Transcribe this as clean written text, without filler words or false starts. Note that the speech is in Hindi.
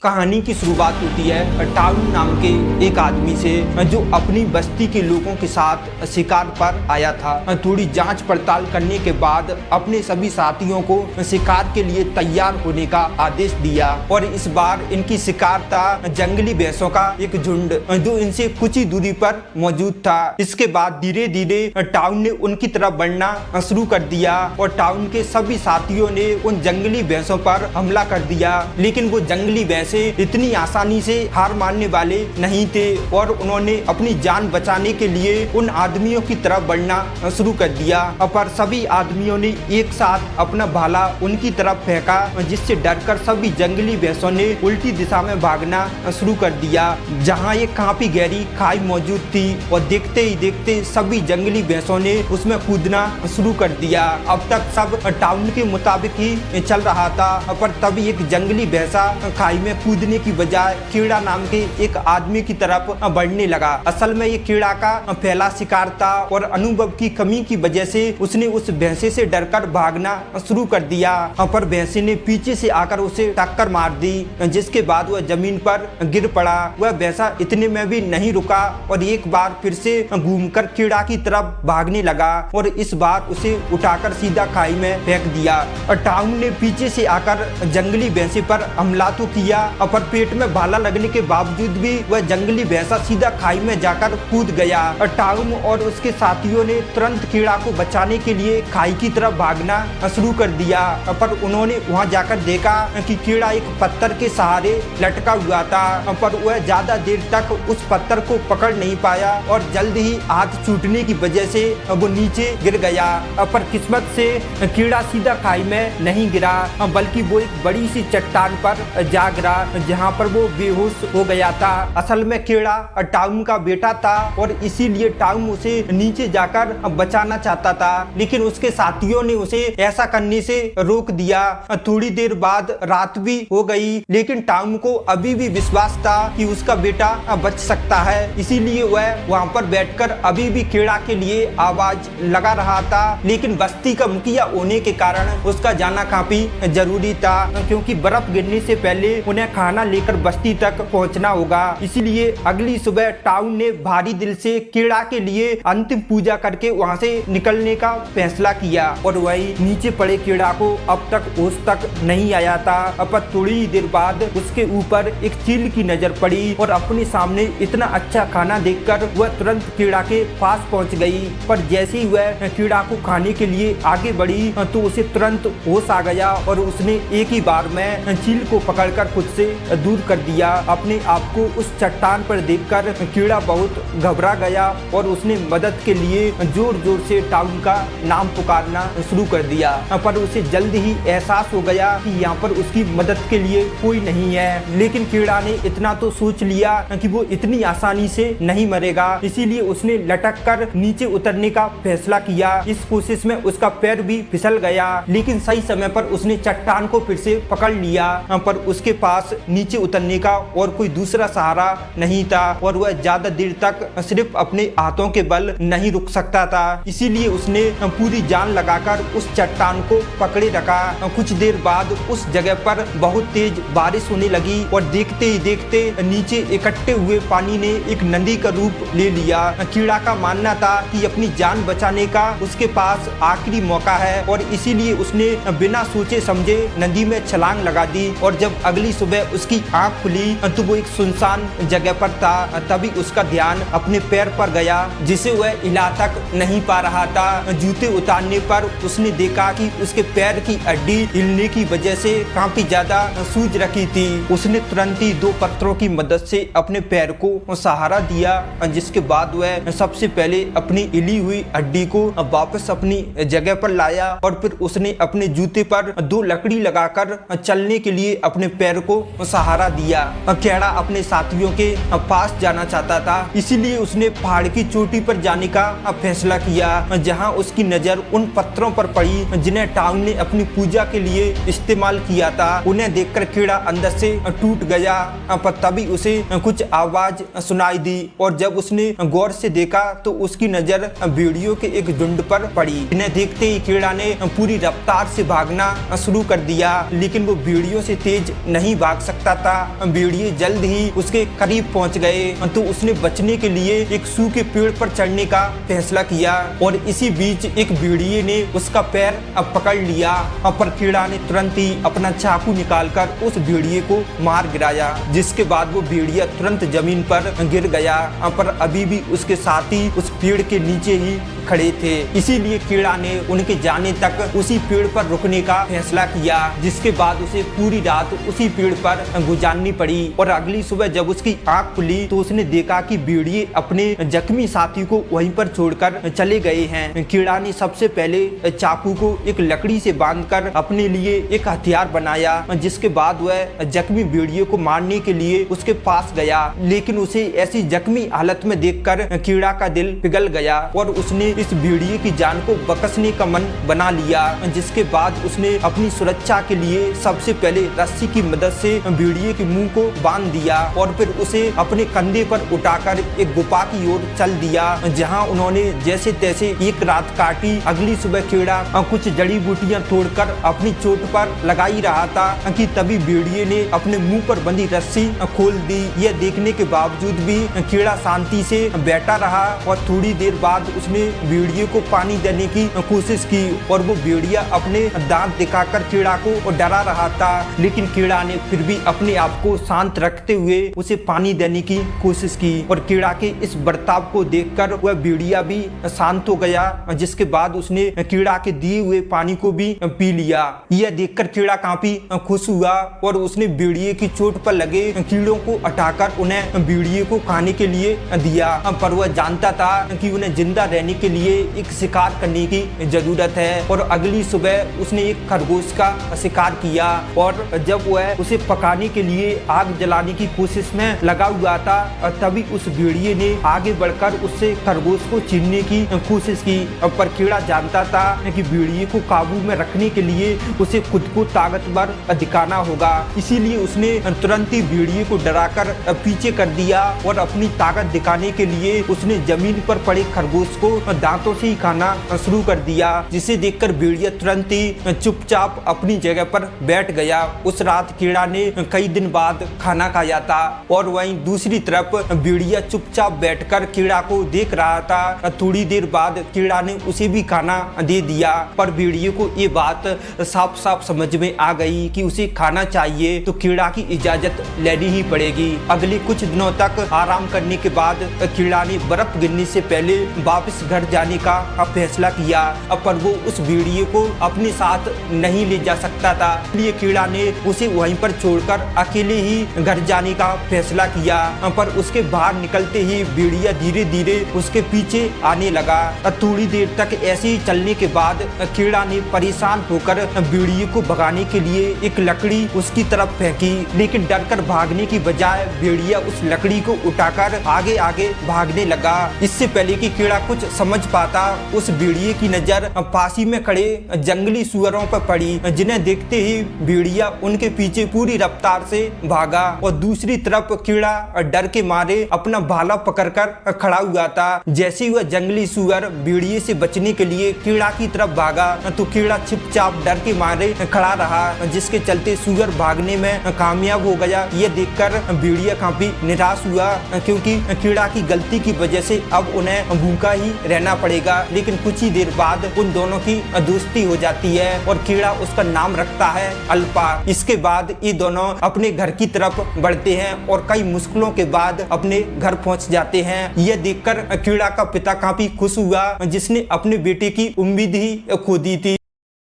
कहानी की शुरुआत होती है टाउन नाम के एक आदमी से जो अपनी बस्ती के लोगों के साथ शिकार पर आया था। थोड़ी जांच पड़ताल करने के बाद अपने सभी साथियों को शिकार के लिए तैयार होने का आदेश दिया और इस बार इनकी शिकार था जंगली भैंसों का एक झुंड जो इनसे कुछ ही दूरी पर मौजूद था। इसके बाद धीरे धीरे टाउन ने उनकी तरफ बढ़ना शुरू कर दिया और टाउन के सभी साथियों ने उन जंगली भैंसों पर हमला कर दिया, लेकिन वो जंगली भैंस इतनी आसानी से हार मानने वाले नहीं थे और उन्होंने अपनी जान बचाने के लिए उन आदमियों की तरफ बढ़ना शुरू कर दिया। पर सभी आदमियों ने एक साथ अपना भाला उनकी तरफ फेंका, जिससे डरकर सभी जंगली भैंसों ने उल्टी दिशा में भागना शुरू कर दिया जहां एक काफी गहरी खाई मौजूद थी और देखते ही देखते सभी जंगली भैंसों ने उसमें कूदना शुरू कर दिया। अब तक सब टाउन के मुताबिक ही चल रहा था, पर तभी एक जंगली भैंसा खाई में कूदने की बजाय कीड़ा नाम के एक आदमी की तरफ बढ़ने लगा। असल में ये कीड़ा का पहला शिकार था और अनुभव की कमी की वजह से उसने उस भैंसे से डरकर भागना शुरू कर दिया, पर भैंसे ने पीछे से आकर उसे टक्कर मार दी, जिसके बाद वह जमीन पर गिर पड़ा। वह भैंसा इतने में भी नहीं रुका और एक बार फिर से घूमकर कीड़ा की तरफ भागने लगा और इस बार उसे उठाकर सीधा खाई में फेंक दिया। टाउन ने पीछे से आकर जंगली भैंसे पर हमला तो किया, पर पेट में भाला लगने के बावजूद भी वह जंगली भैंसा सीधा खाई में जाकर कूद गया। टाउन और उसके साथियों ने तुरंत कीड़ा को बचाने के लिए खाई की तरफ भागना शुरू कर दिया, पर उन्होंने वहां जाकर देखा कि कीड़ा एक पत्थर के सहारे लटका हुआ था, पर वह ज्यादा देर तक उस पत्थर को पकड़ नहीं पाया और जल्द ही हाथ छूटने की वजह से वो नीचे गिर गया। पर किस्मत से कीड़ा सीधा खाई में नहीं गिरा, बल्कि वो एक बड़ी सी चट्टान पर जा गिरा जहां पर वो बेहोश हो गया था। असल में कीड़ा टाउन का बेटा था और इसीलिए टाउन उसे नीचे जाकर बचाना चाहता था, लेकिन उसके साथियों ने उसे ऐसा करने से रोक दिया। थोड़ी देर बाद रात भी हो गई, लेकिन टाउन को अभी भी विश्वास था कि उसका बेटा बच सकता है, इसीलिए वह वहां पर बैठकर अभी भी कीड़ा के लिए आवाज लगा रहा था। लेकिन बस्ती का मुखिया होने के कारण उसका जाना काफी जरूरी था, क्योंकि बर्फ गिरने से पहले उन्हें खाना लेकर बस्ती तक पहुंचना होगा। इसीलिए अगली सुबह टाउन ने भारी दिल से कीड़ा के लिए अंतिम पूजा करके वहां से निकलने का फैसला किया और वही नीचे पड़े कीड़ा को अब तक होश तक नहीं आया था। अब थोड़ी देर बाद उसके ऊपर एक चील की नजर पड़ी और अपने सामने इतना अच्छा खाना देखकर वह तुरंत कीड़ा के पास पहुंच गई, पर जैसे ही वह कीड़ा को खाने के लिए आगे बढ़ी तो उसे तुरंत होश आ गया और उसने एक ही बार में चील को पकड़कर खुद से दूर कर दिया। अपने आप को उस चट्टान पर देखकर कीड़ा बहुत घबरा गया और उसने मदद के लिए जोर जोर से टाउन का नाम पुकारना शुरू कर दिया, पर उसे जल्द ही एहसास हो गया कि यहाँ पर उसकी मदद के लिए कोई नहीं है। लेकिन कीड़ा ने इतना तो सोच लिया कि वो इतनी आसानी से नहीं मरेगा, इसीलिए उसने लटक कर नीचे उतरने का फैसला किया। इस कोशिश में उसका पैर भी फिसल गया, लेकिन सही समय पर उसने चट्टान को फिर से पकड़ लिया, पर उसके पास नीचे उतरने का और कोई दूसरा सहारा नहीं था और वह ज्यादा देर तक सिर्फ अपने हाथों के बल नहीं रुक सकता था। इसीलिए उसने पूरी जान लगाकर उस चट्टान को पकड़े रखा। कुछ देर बाद उस जगह पर बहुत तेज बारिश होने लगी और देखते ही देखते नीचे इकट्ठे हुए पानी ने एक नदी का रूप ले लिया। कीड़ा का मानना था कि अपनी जान बचाने का उसके पास आखिरी मौका है और इसीलिए उसने बिना सोचे समझे नदी में छलांग लगा दी और जब अगली सुबह उसकी आंख खुली तो वो एक सुनसान जगह पर था। तभी उसका ध्यान अपने पैर पर गया, जिसे वह हिला तक नहीं पा रहा था। जूते उतारने पर उसने देखा कि उसके पैर की हड्डी हिलने की वजह से काफी ज्यादा सूज रखी थी। उसने तुरंत ही दो पत्थरों की मदद से अपने पैर को सहारा दिया, जिसके बाद वह सबसे पहले अपनी हिली हुई हड्डी को वापस अपनी जगह पर लाया और फिर उसने अपने जूते पर दो लकड़ी लगाकर चलने के लिए अपने पैर को सहारा दिया। कीड़ा अपने साथियों के पास जाना चाहता था, इसीलिए उसने पहाड़ की चोटी पर जाने का फैसला किया, जहां उसकी नजर उन पत्थरों पर पड़ी जिन्हें टाउन ने अपनी पूजा के लिए इस्तेमाल किया था। उन्हें देखकर कीड़ा अंदर से टूट गया, पर तभी उसे कुछ आवाज सुनाई दी और जब उसने गौर से देखा तो उसकी नजर भेड़ियों के एक झुंड पर पड़ी। इन्हें देखते ही कीड़ा ने पूरी रफ्तार से भागना शुरू कर दिया, लेकिन वो भेड़ियों से तेज नहीं भाग सकता था। भेड़िए जल्द ही उसके करीब पहुंच गए तो उसने बचने के लिए एक सूखे पेड़ पर चढ़ने का फैसला किया और इसी बीच एक भेड़िए ने उसका पैर पकड़ लिया। पर कीड़ा ने तुरंत ही अपना चाकू निकालकर उस भेड़िए को मार गिराया, जिसके बाद वो भेड़िया तुरंत जमीन पर गिर गया। पर अभी भी उसके साथी उस पेड़ के नीचे ही खड़े थे, इसीलिए कीड़ा ने उनके जाने तक उसी पेड़ पर रुकने का फैसला किया, जिसके बाद उसे पूरी रात उसी पेड़ पर गुजारनी पड़ी। और अगली सुबह जब उसकी आंख खुली तो उसने देखा कि भेड़िए अपने जख्मी साथी को वहीं पर छोड़कर चले गए हैं। कीड़ा ने सबसे पहले चाकू को एक लकड़ी से बांधकर अपने लिए एक हथियार बनाया, जिसके बाद वह जख्मी भेड़िए को मारने के लिए उसके पास गया, लेकिन उसे ऐसी जख्मी हालत में देखकर कीड़ा का दिल पिघल गया और उसने इस भेड़िए की जान को बकसने का मन बना लिया। जिसके बाद उसने अपनी सुरक्षा के लिए सबसे पहले रस्सी की मदद से भेड़िए के मुंह को बांध दिया और फिर उसे अपने कंधे पर उठाकर एक गुफा की ओर चल दिया, जहां उन्होंने जैसे तैसे एक रात काटी। अगली सुबह कीड़ा कुछ जड़ी बूटियां तोड़कर अपनी चोट पर लगाई रहा था कि तभी भेड़िए ने अपने मुंह पर बंधी रस्सी खोल दी। यह देखने के बावजूद भी कीड़ा शांति से बैठा रहा और थोड़ी देर बाद उसने भेड़िए को पानी देने की कोशिश की और वो भेड़िया अपने दांत दिखाकर कीड़ा को डरा रहा था, लेकिन कीड़ा ने फिर भी अपने आप को शांत रखते हुए उसे पानी देने की कोशिश की और कीड़ा के इस बर्ताव को देखकर वह भेड़िया भी शांत हो गया, जिसके बाद उसने कीड़ा के दिए हुए पानी को भी पी लिया। यह देखकर कीड़ा काफी खुश हुआ और उसने भेड़िए की चोट पर लगे कीड़ों को हटाकर उन्हें भेड़िए को खाने के लिए दिया। पर वह जानता था कि उन्हें जिंदा रहने के लिए एक शिकार करने की जरूरत है और अगली सुबह उसने एक खरगोश का शिकार किया और जब वह उसे पकाने के लिए आग जलाने की कोशिश में लगा हुआ था तभी उस भेड़िए ने आगे बढ़कर उससे खरगोश को छीनने की कोशिश की। पर कीड़ा जानता था कि भेड़िए को काबू में रखने के लिए उसे खुद को ताकतवर दिखाना होगा, इसीलिए उसने तुरंत ही भेड़िए को डराकर पीछे कर दिया और अपनी ताकत दिखाने के लिए उसने जमीन पर पड़े खरगोश को दांतों से ही खाना शुरू कर दिया, जिसे देखकर भेड़िया तुरंत ही चुपचाप अपनी जगह पर बैठ गया। उस रात कीड़ा ने कई दिन बाद खाना खाया था और वहीं दूसरी तरफ भेड़िया चुपचाप बैठकर कीड़ा को देख रहा था। थोड़ी देर बाद कीड़ा ने उसे भी खाना दे दिया, पर भेड़िए को ये बात साफ साफ समझ में आ गई कि उसे खाना चाहिए तो कीड़ा की इजाजत लेनी ही पड़ेगी। अगले कुछ दिनों तक आराम करने के बाद कीड़ा ने बर्फ गिरने से पहले वापस घर जाने का फैसला किया, पर वो उस भेड़िए को अपने साथ नहीं ले जा सकता था, इसलिए कीड़ा ने उसे वहीं पर छोड़कर अकेले ही घर जाने का फैसला किया। पर उसके बाहर निकलते ही भेड़िया धीरे धीरे उसके पीछे आने लगा। थोड़ी देर तक ऐसे ही चलने के बाद कीड़ा ने परेशान होकर भेड़िए को भगाने के लिए एक लकड़ी उसकी तरफ फेंकी, लेकिन डरकर भागने की बजाय भेड़िया उस लकड़ी को उठाकर आगे आगे भागने लगा। इससे पहले कि कीड़ा कुछ समझ पाता उस भेड़िए की नजर पासी में खड़े जंगली सुअरों पर पड़ी, जिन्हें देखते ही भेड़िया उनके पीछे पूरी रफ्तार से भागा और दूसरी तरफ कीड़ा डर के मारे अपना भाला पकड़कर खड़ा हुआ था। जैसे ही वह जंगली सुअर भेड़िए से बचने के लिए कीड़ा की तरफ भागा तो कीड़ा चुपचाप डर के मारे खड़ा रहा, जिसके चलते सुअर भागने में कामयाब हो गया। यह देखकर भेड़िया काफी निराश हुआ, क्योंकि कीड़ा की गलती की वजह से अब उन्हें भूखा ही रहना पड़ेगा। लेकिन कुछ ही देर बाद उन दोनों की दोस्ती हो जाती है और कीड़ा उसका नाम रखता है अल्पा। इसके बाद ये दोनों अपने घर की तरफ बढ़ते हैं और कई मुश्किलों के बाद अपने घर पहुंच जाते हैं। यह देखकर कीड़ा का पिता काफी खुश हुआ, जिसने अपने बेटे की उम्मीद ही खो दी थी।